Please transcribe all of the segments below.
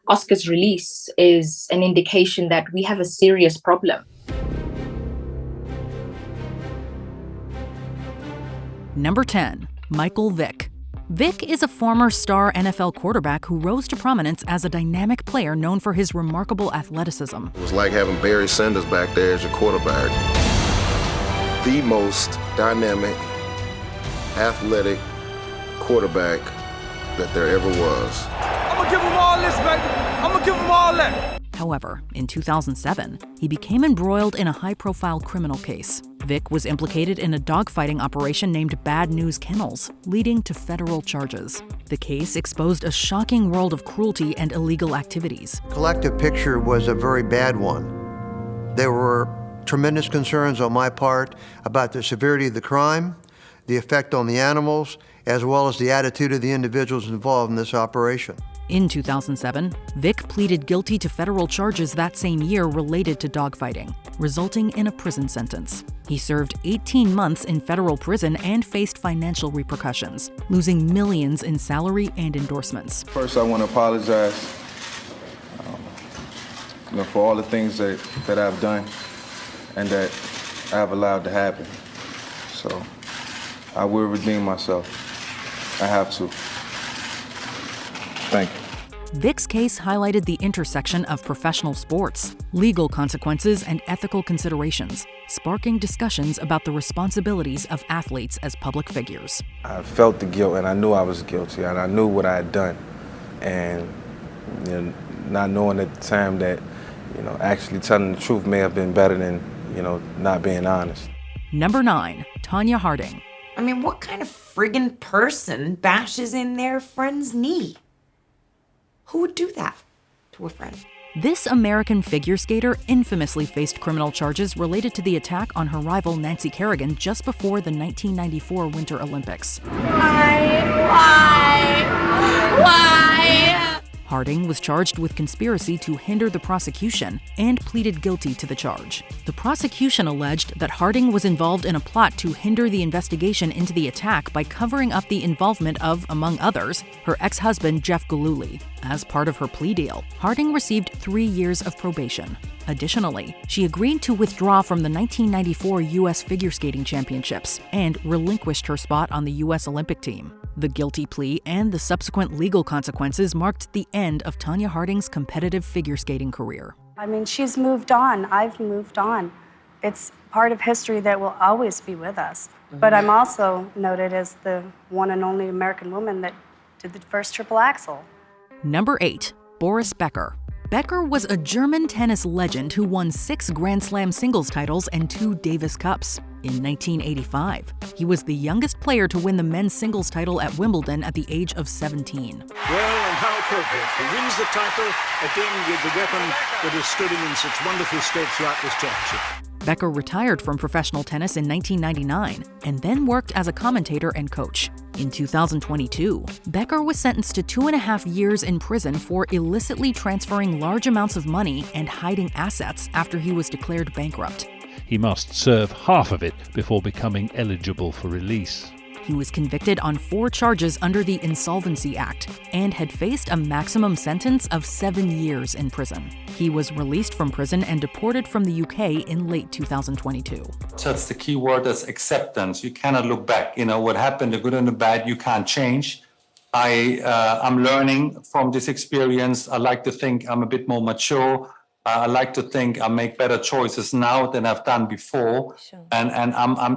Oscar's release is an indication that we have a serious problem. Number 10, Michael Vick. Vick is a former star NFL quarterback who rose to prominence as a dynamic player known for his remarkable athleticism. It was like having Barry Sanders back there as your quarterback. The most dynamic, athletic quarterback that there ever was. I'm gonna give him all this, baby. I'm gonna give him all that. However, in 2007, he became embroiled in a high-profile criminal case. Vick was implicated in a dogfighting operation named Bad News Kennels, leading to federal charges. The case exposed a shocking world of cruelty and illegal activities. Collective picture was a very bad one. There were tremendous concerns on my part about the severity of the crime, the effect on the animals, as well as the attitude of the individuals involved in this operation. In 2007, Vick pleaded guilty to federal charges that same year related to dogfighting, resulting in a prison sentence. He served 18 months in federal prison and faced financial repercussions, losing millions in salary and endorsements. First, I want to apologize for all the things that I've done and that I have allowed to happen. So I will redeem myself. I have to. Thank you. Vick's case highlighted the intersection of professional sports, legal consequences, and ethical considerations, sparking discussions about the responsibilities of athletes as public figures. I felt the guilt, and I knew I was guilty, and I knew what I had done. And not knowing at the time that, actually telling the truth may have been better than, not being honest. Number 9, Tanya Harding. I mean, what kind of friggin' person bashes in their friend's knee? Who would do that to a friend? This American figure skater infamously faced criminal charges related to the attack on her rival Nancy Kerrigan just before the 1994 Winter Olympics. Why? Harding was charged with conspiracy to hinder the prosecution and pleaded guilty to the charge. The prosecution alleged that Harding was involved in a plot to hinder the investigation into the attack by covering up the involvement of, among others, her ex-husband Jeff Gillooly. As part of her plea deal, Harding received 3 years of probation. Additionally, she agreed to withdraw from the 1994 U.S. Figure Skating Championships and relinquished her spot on the U.S. Olympic team. The guilty plea and the subsequent legal consequences marked the end of Tanya Harding's competitive figure skating career. I mean, she's moved on. I've moved on. It's part of history that will always be with us. But I'm also noted as the one and only American woman that did the first triple axel. Number 8, Boris Becker. Becker was a German tennis legend who won 6 Grand Slam singles titles and 2 Davis Cups. In 1985, he was the youngest player to win the men's singles title at Wimbledon at the age of 17. Well, and how appropriate. He wins the title again with the weapon that has stood him in such wonderful stead throughout this championship. Becker retired from professional tennis in 1999 and then worked as a commentator and coach. In 2022, Becker was sentenced to 2.5 years in prison for illicitly transferring large amounts of money and hiding assets after he was declared bankrupt. He must serve half of it before becoming eligible for release. He was convicted on 4 charges under the Insolvency Act and had faced a maximum sentence of 7 years in prison. He was released from prison and deported from the UK in late 2022. That's the key word, is acceptance. You cannot look back. What happened, the good and the bad, you can't change. I'm learning from this experience. I like to think I'm a bit more mature. I like to think I make better choices now than I've done before. Sure. And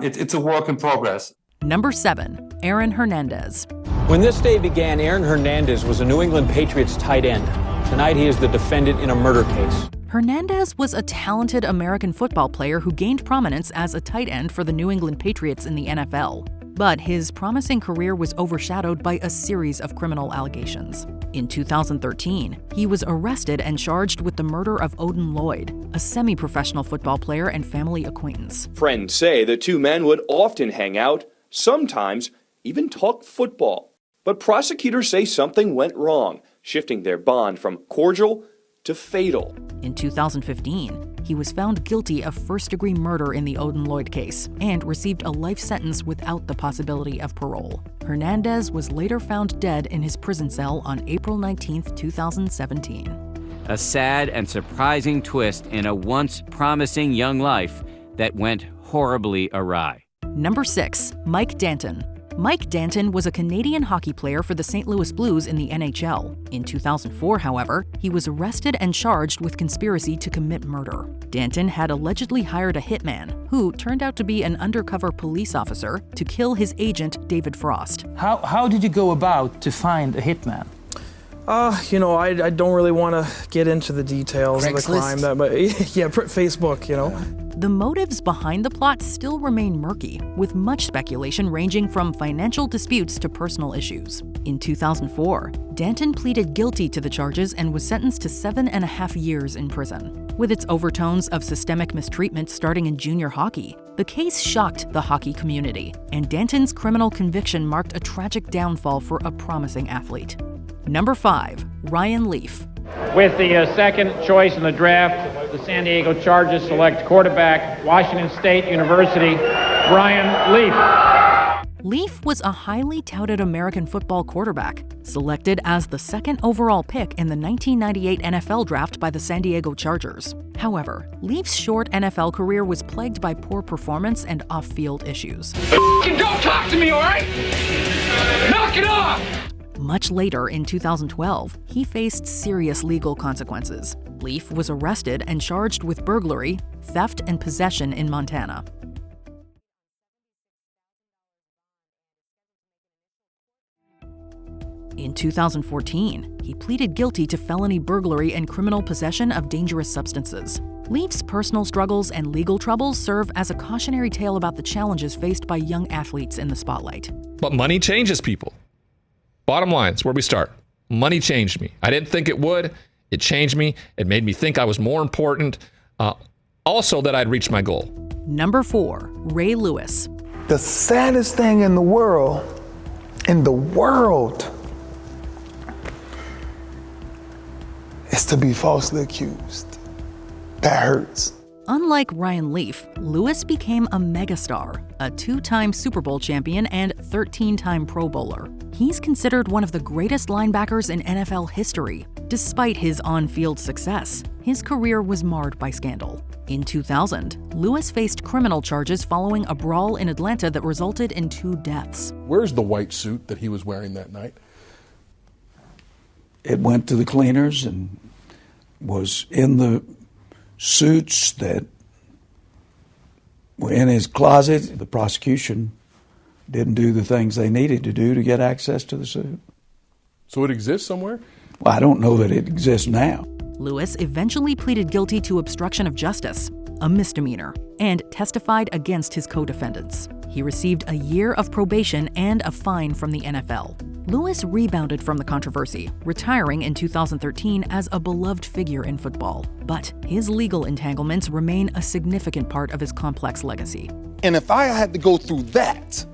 it's a work in progress. Number 7, Aaron Hernandez. When this day began, Aaron Hernandez was a New England Patriots tight end. Tonight he is the defendant in a murder case. Hernandez was a talented American football player who gained prominence as a tight end for the New England Patriots in the NFL. But his promising career was overshadowed by a series of criminal allegations. In 2013, he was arrested and charged with the murder of Odin Lloyd, a semi-professional football player and family acquaintance. Friends say the two men would often hang out, sometimes even talk football. But prosecutors say something went wrong, shifting their bond from cordial to fatal. In 2015, he was found guilty of first-degree murder in the Odin Lloyd case and received a life sentence without the possibility of parole. Hernandez was later found dead in his prison cell on April 19, 2017. A sad and surprising twist in a once promising young life that went horribly awry. Number 6, Mike Danton. Mike Danton was a Canadian hockey player for the St. Louis Blues in the NHL. In 2004, however, he was arrested and charged with conspiracy to commit murder. Danton had allegedly hired a hitman, who turned out to be an undercover police officer, to kill his agent, David Frost. How did you go about to find a hitman? I don't really want to get into the details of the crime. Facebook, The motives behind the plot still remain murky, with much speculation ranging from financial disputes to personal issues. In 2004, Danton pleaded guilty to the charges and was sentenced to 7.5 years in prison. With its overtones of systemic mistreatment starting in junior hockey, the case shocked the hockey community, and Danton's criminal conviction marked a tragic downfall for a promising athlete. Number 5, Ryan Leaf. With the second choice in the draft, the San Diego Chargers select quarterback, Washington State University, Ryan Leaf. Leaf was a highly touted American football quarterback, selected as the second overall pick in the 1998 NFL draft by the San Diego Chargers. However, Leaf's short NFL career was plagued by poor performance and off-field issues. Don't talk to me, all right? Knock it off! Much later, in 2012, he faced serious legal consequences. Leaf was arrested and charged with burglary, theft, and possession in Montana. In 2014, he pleaded guilty to felony burglary and criminal possession of dangerous substances. Leaf's personal struggles and legal troubles serve as a cautionary tale about the challenges faced by young athletes in the spotlight. But money changes people. Bottom line, it's where we start. Money changed me. I didn't think it would. It changed me. It made me think I was more important. Also that I'd reached my goal. Number 4, Ray Lewis. The saddest thing in the world, is to be falsely accused. That hurts. Unlike Ryan Leaf, Lewis became a megastar, a 2-time Super Bowl champion and 13-time Pro Bowler. He's considered one of the greatest linebackers in NFL history. Despite his on-field success, his career was marred by scandal. In 2000, Lewis faced criminal charges following a brawl in Atlanta that resulted in 2 deaths. Where's the white suit that he was wearing that night? It went to the cleaners and was in the suits that were in his closet. The prosecution didn't do the things they needed to do to get access to the suit. So it exists somewhere? Well, I don't know that it exists now. Lewis eventually pleaded guilty to obstruction of justice, a misdemeanor, and testified against his co-defendants. He received a year of probation and a fine from the NFL. Lewis rebounded from the controversy, retiring in 2013 as a beloved figure in football. But his legal entanglements remain a significant part of his complex legacy. And if I had to go through that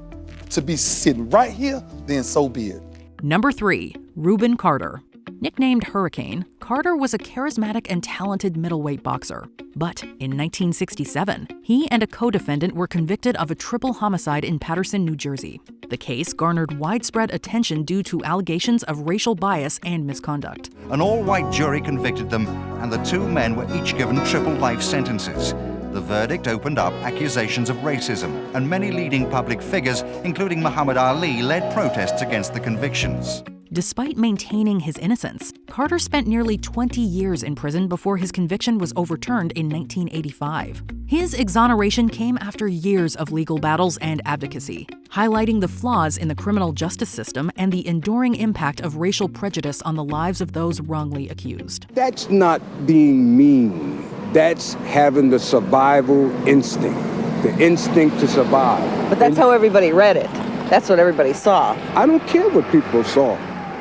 to be sitting right here, then so be it. Number 3, Ruben Carter. Nicknamed Hurricane, Carter was a charismatic and talented middleweight boxer. But in 1967, he and a co-defendant were convicted of a triple homicide in Paterson, New Jersey. The case garnered widespread attention due to allegations of racial bias and misconduct. An all-white jury convicted them, and the 2 men were each given triple life sentences. The verdict opened up accusations of racism, and many leading public figures, including Muhammad Ali, led protests against the convictions. Despite maintaining his innocence, Carter spent nearly 20 years in prison before his conviction was overturned in 1985. His exoneration came after years of legal battles and advocacy, highlighting the flaws in the criminal justice system and the enduring impact of racial prejudice on the lives of those wrongly accused. That's not being mean. That's having the survival instinct, the instinct to survive. But that's how everybody read it. That's what everybody saw. I don't care what people saw.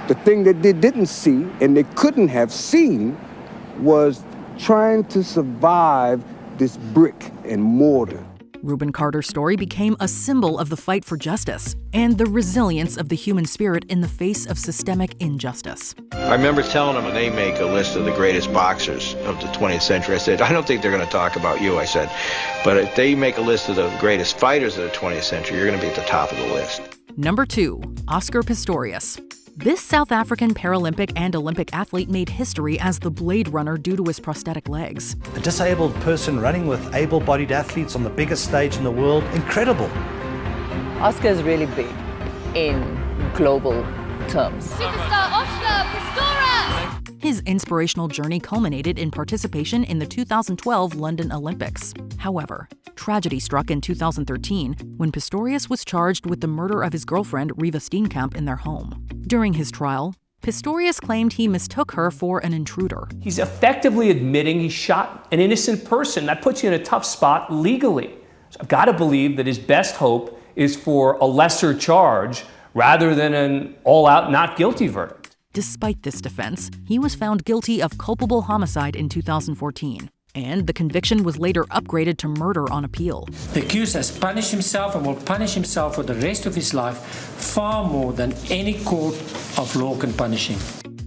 The thing that they didn't see and they couldn't have seen was trying to survive this brick and mortar. Ruben Carter's story became a symbol of the fight for justice and the resilience of the human spirit in the face of systemic injustice. I remember telling them when they make a list of the greatest boxers of the 20th century, I said, I don't think they're going to talk about you, I said, but if they make a list of the greatest fighters of the 20th century, you're going to be at the top of the list. Number 2, Oscar Pistorius. This South African Paralympic and Olympic athlete made history as the Blade Runner due to his prosthetic legs. A disabled person running with able-bodied athletes on the biggest stage in the world, incredible. Oscar is really big in global terms. Superstar Oscar Pistorius! His inspirational journey culminated in participation in the 2012 London Olympics. However, tragedy struck in 2013 when Pistorius was charged with the murder of his girlfriend Riva Steenkamp in their home. During his trial, Pistorius claimed he mistook her for an intruder. He's effectively admitting he shot an innocent person. That puts you in a tough spot legally. So I've got to believe that his best hope is for a lesser charge rather than an all-out not guilty verdict. Despite this defense, he was found guilty of culpable homicide in 2014. And the conviction was later upgraded to murder on appeal. The accused has punished himself and will punish himself for the rest of his life far more than any court of law can punish him.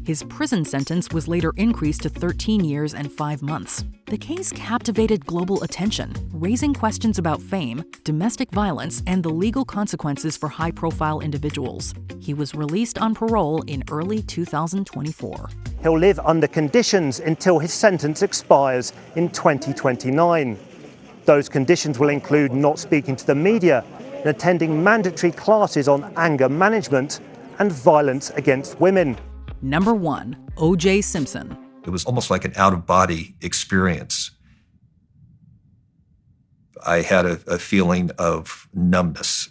His prison sentence was later increased to 13 years and 5 months. The case captivated global attention, raising questions about fame, domestic violence, and the legal consequences for high-profile individuals. He was released on parole in early 2024. He'll live under conditions until his sentence expires in 2029. Those conditions will include not speaking to the media and attending mandatory classes on anger management and violence against women. Number 1, O.J. Simpson. It was almost like an out-of-body experience. I had a feeling of numbness.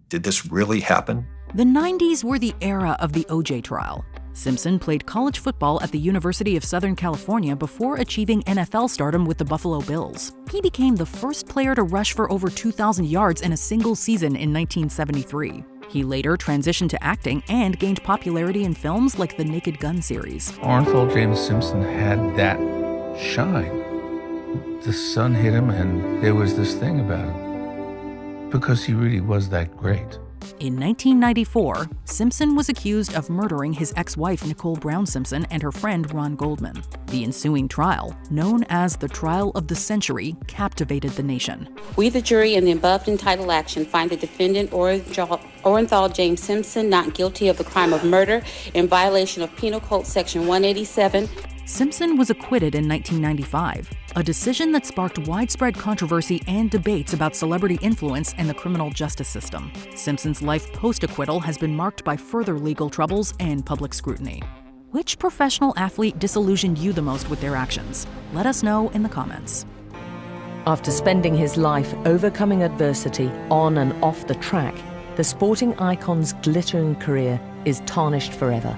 Did this really happen? The 90s were the era of the O.J. trial. Simpson played college football at the University of Southern California before achieving NFL stardom with the Buffalo Bills. He became the first player to rush for over 2,000 yards in a single season in 1973. He later transitioned to acting and gained popularity in films like the Naked Gun series. Orenthal James Simpson had that shine. The sun hit him and there was this thing about him. Because he really was that great. In 1994, Simpson was accused of murdering his ex-wife Nicole Brown Simpson and her friend Ron Goldman. The ensuing trial, known as the Trial of the Century, captivated the nation. We, the jury, in the above entitled action, find the defendant Orenthal James Simpson not guilty of the crime of murder in violation of Penal Code Section 187. Simpson was acquitted in 1995, a decision that sparked widespread controversy and debates about celebrity influence in the criminal justice system. Simpson's life post-acquittal has been marked by further legal troubles and public scrutiny. Which professional athlete disillusioned you the most with their actions? Let us know in the comments. After spending his life overcoming adversity on and off the track, the sporting icon's glittering career is tarnished forever.